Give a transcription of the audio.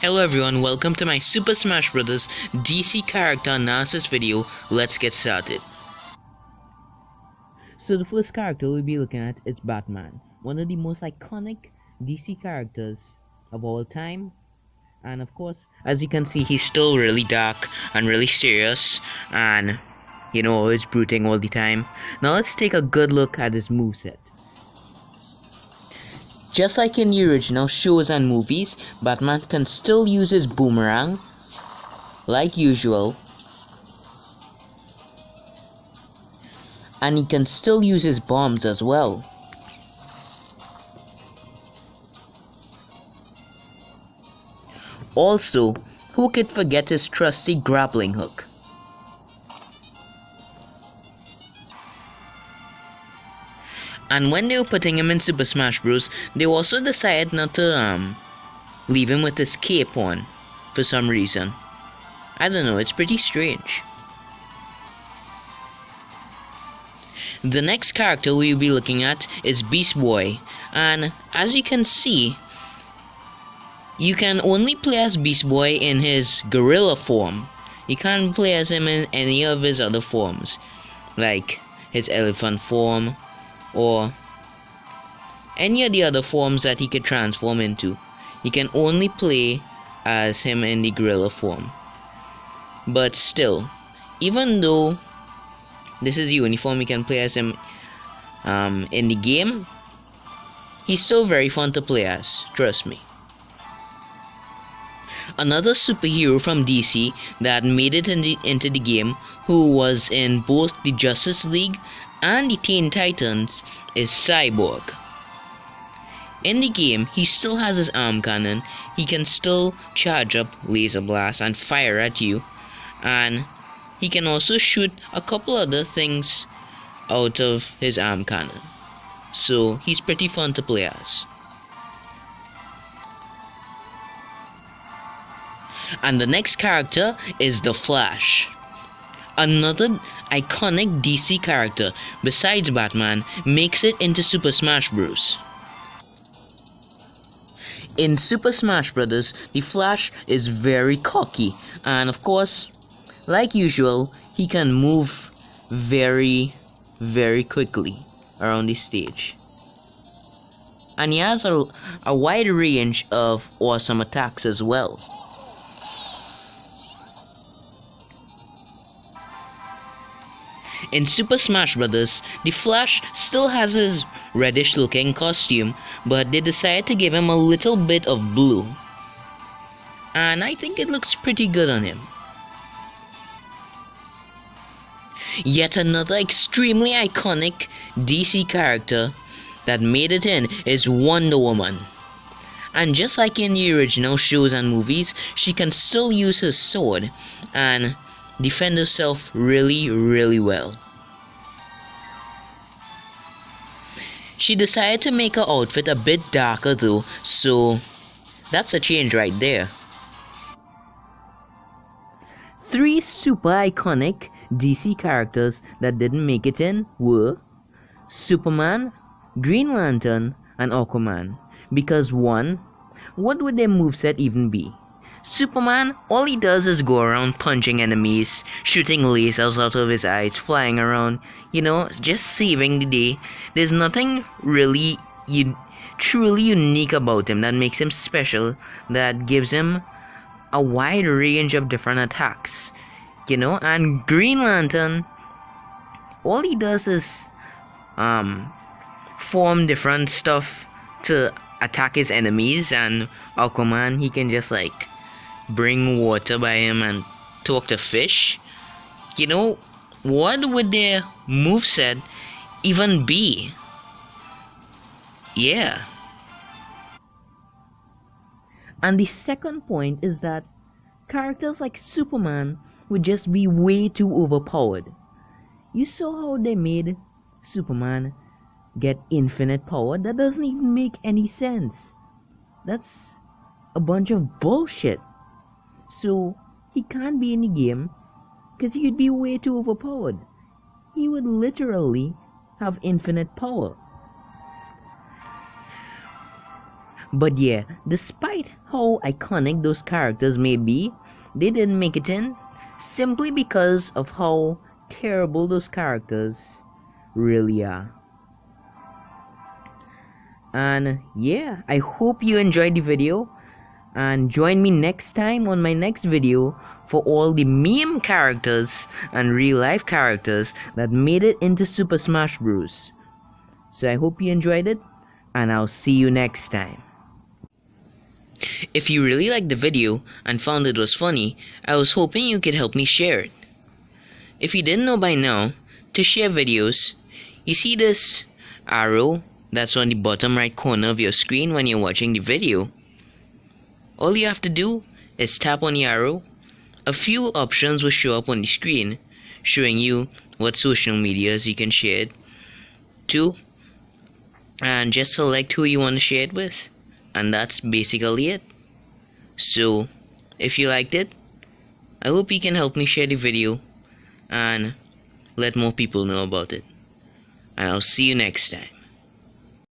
Hello everyone, welcome to my Super Smash Bros. DC character analysis video. Let's get started. So the first character we'll be looking at is Batman, one of the most iconic DC characters of all time. And of course, as you can see, he's still really dark and really serious and, always brooding all the time. Now let's take a good look at his moveset. Just like in the original shows and movies, Batman can still use his boomerang, like usual, and he can still use his bombs as well. Also, who could forget his trusty grappling hook? And when they were putting him in Super Smash Bros, they also decided not to leave him with his cape on for some reason. I don't know, it's pretty strange. The next character we'll be looking at is Beast Boy, and as you can see, you can only play as Beast Boy in his gorilla form. You can't play as him in any of his other forms, like his elephant form or any of the other forms that he could transform into. You can only play as him in the gorilla form. But still, even though this is uniform, you can play as him in the game, he's still very fun to play as, trust me. Another superhero from DC that made it into the game, who was in both the Justice League and the Teen Titans, is Cyborg. In the game, he still has his arm cannon. He can still charge up laser blast and fire at you, and he can also shoot a couple other things out of his arm cannon. So he's pretty fun to play as. And the next character is the Flash. Another iconic DC character besides Batman makes it into Super Smash Bros. In Super Smash Bros, the Flash is very cocky, and of course, like usual, he can move very quickly around the stage. And he has a wide range of awesome attacks as well. In Super Smash Bros, the Flash still has his reddish looking costume, but they decided to give him a little bit of blue. And I think it looks pretty good on him. Yet another extremely iconic DC character that made it in is Wonder Woman. And just like in the original shows and movies, she can still use her sword and defend herself really well. She decided to make her outfit a bit darker though, so that's a change right there. Three super iconic DC characters that didn't make it in were Superman, Green Lantern, and Aquaman. Because one, what would their moveset even be? Superman, all he does is go around punching enemies, shooting lasers out of his eyes, flying around, just saving the day. There's nothing really truly unique about him that makes him special, that gives him a wide range of different attacks, and Green Lantern, all he does is form different stuff to attack his enemies, and Aquaman, he can just bring water by him and talk to fish. What would their moveset even be? Yeah. And the second point is that characters like Superman would just be way too overpowered. You saw how they made Superman get infinite power? That doesn't even make any sense. That's a bunch of bullshit. So he can't be in the game because he'd be way too overpowered. He would literally have infinite power. But yeah, despite how iconic those characters may be, they didn't make it in simply because of how terrible those characters really are. And yeah, I hope you enjoyed the video, and join me next time on my next video for all the meme characters and real life characters that made it into Super Smash Bros. So I hope you enjoyed it, and I'll see you next time. If you really liked the video and found it was funny, I was hoping you could help me share it. If you didn't know by now, to share videos, you see this arrow that's on the bottom right corner of your screen when you're watching the video. All you have to do is tap on the arrow. A few options will show up on the screen, showing you what social medias you can share it to, and just select who you want to share it with, and that's basically it. So if you liked it, I hope you can help me share the video and let more people know about it, and I'll see you next time.